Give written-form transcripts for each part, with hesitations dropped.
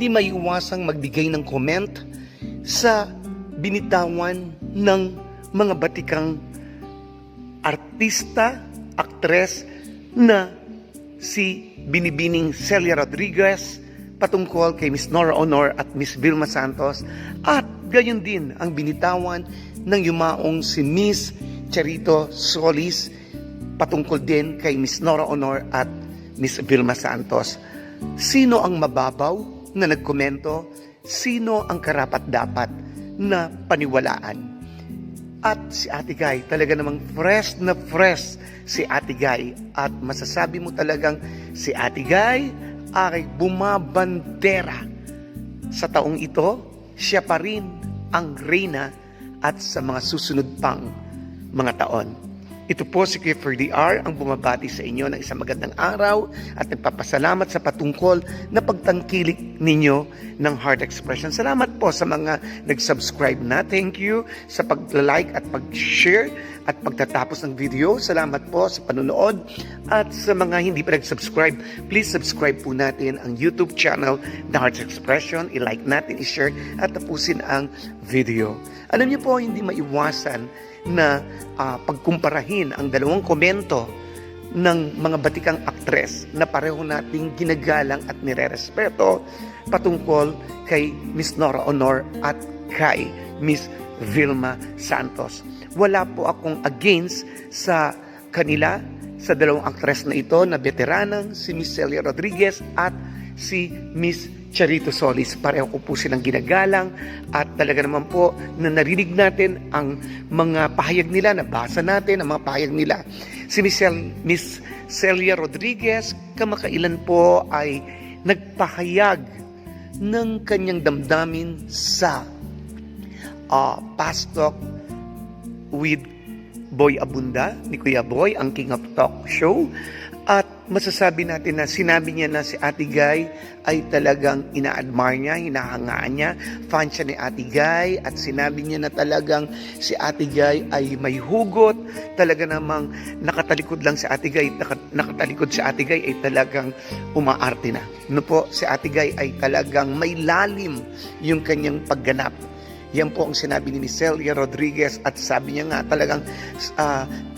hindi maiiwasang magbigay ng comment sa binitawan ng mga batikang artista, aktres na si Binibining Celia Rodriguez patungkol kay Miss Nora Honor at Miss Vilma Santos, at gayon din ang binitawan ng yumaong si Miss Charito Solis patungkol din kay Miss Nora Honor at Miss Vilma Santos. Sino ang mababaw na nagkomento? Sino ang karapat-dapat na paniwalaan? At si Ate Guy, talaga namang fresh na fresh si Ate Guy. At masasabi mo talagang si Ate Guy ay bumabandera. Sa taong ito, siya pa rin ang reyna at sa mga susunod pang mga taon. Ito po si Kuya Ferdy R ang bumabati sa inyo ng isang magandang araw at nagpapasalamat sa patungkol na pagtangkilik ninyo ng Heart Expression. Salamat po sa mga nag-subscribe na. Thank you sa pag-like at pag-share at pagtatapos ng video. Salamat po sa panonood. At sa mga hindi pa nag-subscribe, please subscribe po natin ang YouTube channel The Heart Expression. I-like natin, i-share at tapusin ang video. Alam niyo po, hindi maiwasan na pagkumparahin ang dalawang komento ng mga batikang aktres na pareho nating ginagalang at nirerespeto patungkol kay Miss Nora Honor at kay Miss Vilma Santos. Wala po akong against sa kanila, sa dalawang aktres na ito na veteranang si Miss Celia Rodriguez at si Miss Charito Solis. Pareho ko po silang ginagalang at talaga naman po na narinig natin ang mga pahayag nila, nabasa natin ang mga pahayag nila. Si Miss Celia Rodriguez kamakailan po ay nagpahayag ng kanyang damdamin sa Past Talk with Boy Abunda, ni Kuya Boy, ang King of Talk Show. At masasabi natin na sinabi niya na si Ate Guy ay talagang ina-admire niya, hinahangaan niya, fan siya ni Ate Guy, at sinabi niya na talagang si Ate Guy ay may hugot, talaga namang nakatalikod lang si Ate Guy, nakatalikod si Ate Guy ay talagang umaarte na. No po, si Ate Guy ay talagang may lalim yung kanyang pagganap. Yan po ang sinabi ni Celia Rodriguez, at sabi niya nga talagang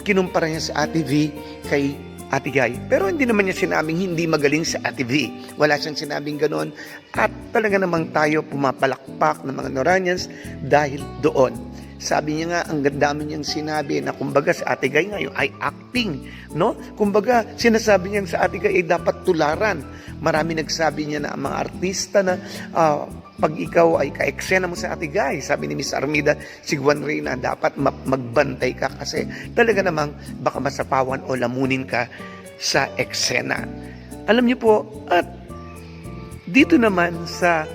kinumpara niya si Ate V kay Ate Guy. Pero hindi naman niya sinabing hindi magaling si Ate V. Wala siyang sinabing gano'n. At talaga namang tayo pumapalakpak ng mga Noranians dahil doon. Sabi niya nga, ang dami niyang sinabi na kumbaga si Ate Guy ngayon ay acting, no? Kumbaga, sinasabi niya sa Ate Guy ay dapat tularan. Marami nagsabi niya na ang mga artista na pag ikaw ay ka-eksena mo sa Ate Guy, sabi ni Miss Armida Siguan Reyna, dapat magbantay ka kasi talaga namang baka masapawan o lamunin ka sa eksena. Alam niyo po, at dito naman sa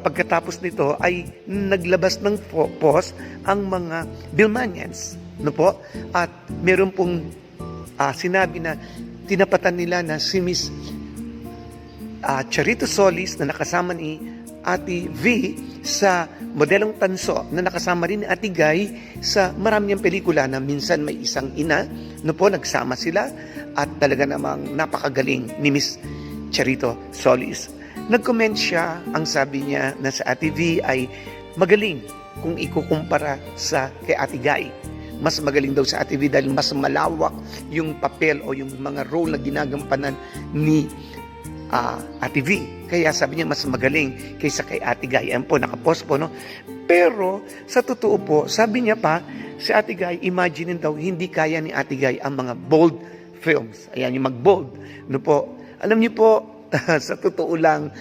pagkatapos nito ay naglabas ng post ang mga Vilmanians, no po? At meron pong sinabi na tinapatan nila na si Miss Charito Solis na nakasama ni Ate V sa modelong tanso na nakasama rin ni Ate Guy sa marami niyang pelikula na minsan may isang ina, no po, nagsama sila at talaga namang napakagaling ni Miss Charito Solis. Nag-comment siya, ang sabi niya na sa Ate V ay magaling kung ikukumpara sa kay Ate Guy. Mas magaling daw sa Ate V dahil mas malawak yung papel o yung mga role na ginagampanan ni Ate V. Kaya sabi niya mas magaling kaysa kay Ate Guy. Ayan po, nakapost po, no? Pero sa totoo po, sabi niya pa, si Ate Guy, imagine daw, hindi kaya ni Ate Guy ang mga bold films. Ayan, yung mag-bold. No po, alam niyo po, sa totoo lang,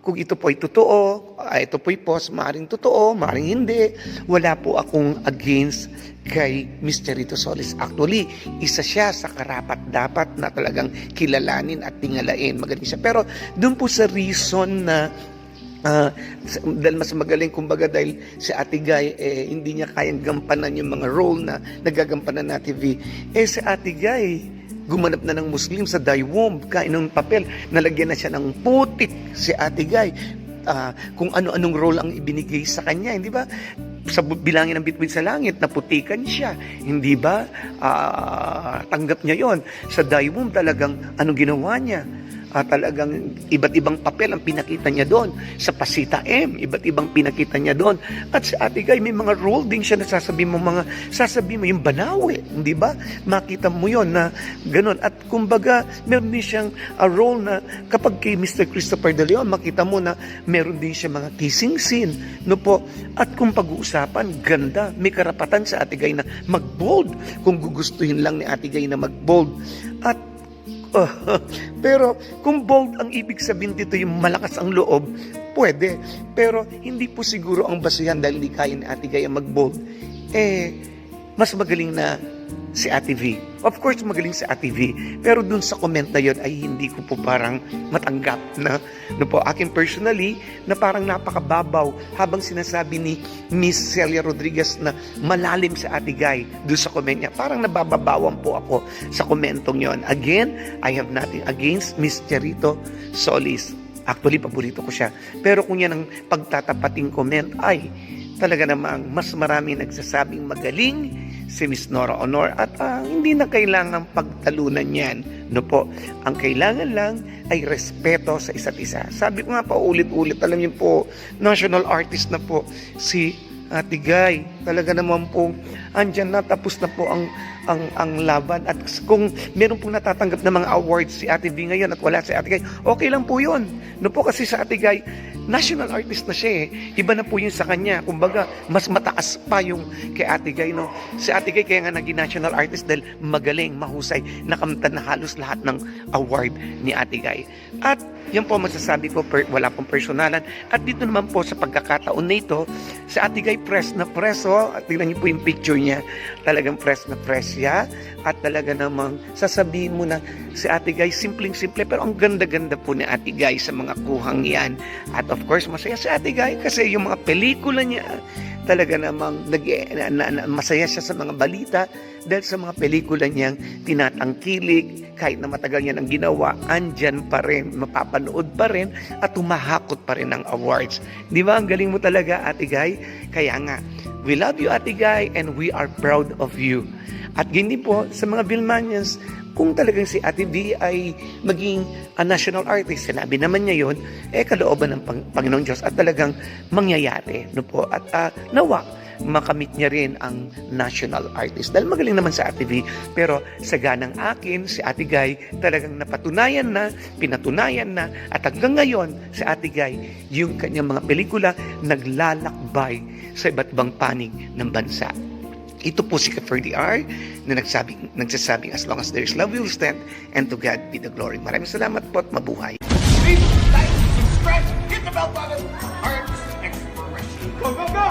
kung ito po ay totoo, ito po ay post, maaaring totoo, maaaring hindi. Wala po akong against kay Miss Charito Solis. Actually, isa siya sa karapat-dapat na talagang kilalanin at tingalain. Magaling siya. Pero doon po sa reason na dahil mas magaling, kumbaga dahil si Ate Guy hindi niya kayang gampanan yung mga role na nagagampanan na TV. Si Ate Guy gumanap na ng Muslim sa Daywom, kain ng papel, nalagyan na siya ng putik si Ate Guy. Kung ano-anong role ang ibinigay sa kanya, hindi ba? Sa bilangin ng Bituin sa Langit, naputikan siya, hindi ba? Tanggap niya yon. Sa Daywom talagang anong ginawa niya? talagang iba't ibang papel ang pinakita niya doon. Sa Pasita M, iba't ibang pinakita niya doon. At si Ate Guy, may mga role din siya na sasabi mo yung Banawe, di ba? Makita mo yon na ganun. At kumbaga, meron din siyang role na kapag kay Mr. Christopher De Leon, makita mo na meron din siya mga kissing scene, no po? At kung pag-uusapan, ganda, may karapatan sa Ate Guy na mag-bold kung gugustuhin lang ni Ate Guy na mag-bold. At pero kung bold ang ibig sabihin dito yung malakas ang loob, pwede. Pero hindi po siguro ang basihan dahil hindi kaya ni Ate Guy ang mag-bold. Mas magaling na si Ate V. Of course, magaling si Ate V. Pero dun sa comment na yun ay hindi ko po parang matanggap na po akin personally na parang napakababaw habang sinasabi ni Miss Celia Rodriguez na malalim sa Ate Guy dun sa comment niya. Parang nabababawan po ako sa komentong yon. Again, I have nothing against Miss Charito Solis. Actually, paborito ko siya. Pero kung yan ang pagtatapating comment ay talaga namang mas marami nagsasabing magaling si Miss Nora Honor at hindi na kailangan pagtalunan yan. No po, ang kailangan lang ay respeto sa isa't isa. Sabi ko nga pa ulit-ulit, alam niyo po, national artist na po si Ate Guy. Talaga naman po, andyan na, tapos na po ang laban. At kung meron pong natatanggap na mga awards si Ate V ngayon at wala si Ate Guy, okay lang po yun. No po, kasi sa Ate Guy, national artist na siya eh. Iba na po yun sa kanya. Kumbaga, mas mataas pa yung kay Ate Guy, no? Si Ate Guy kaya nga naging national artist dahil magaling, mahusay, nakamtan na halos lahat ng award ni Ate Guy. At yan po masasabi ko, wala pong personalan. At dito naman po sa pagkakataon na ito, si Ate Guy press na press, oh. At tingnan niyo po yung picture niya. Talagang press na press siya. At talaga namang sasabihin mo na si Ate Guy, simpleng-simple, pero ang ganda-ganda po ni Ate Guy sa mga kuhang yan. At of course, masaya si Ate Guy kasi yung mga pelikula niya, talaga namang masaya siya sa mga balita dahil sa mga pelikula niyang tinatangkilik, kahit na matagal niya nang ginawa, andyan pa rin, mapapanood pa rin, at humahakot pa rin ng awards. Di ba? Ang galing mo talaga, Ate Guy. Kaya nga, we love you, Ate Guy, and we are proud of you. At ganyan po, sa mga Vilmanians, kung talagang si Ate V ay maging national artist, sinabi naman niya yun, kalooban ng Panginoong Diyos at talagang mangyayari. No po? At nawa, makamit niya rin ang national artist. Dahil magaling naman sa Ate V, pero sa ganang akin, si Ate Guy talagang napatunayan na, pinatunayan na, at hanggang ngayon, si Ate Guy, yung kanyang mga pelikula, naglalakbay sa iba't ibang panig ng bansa. Ito po si Ferdy R na nagsasabing as long as there is love, we will stand, and to God be the glory. Maraming salamat po at mabuhay. Please like, subscribe, hit the bell button. Arts Exploration. Go, go, go!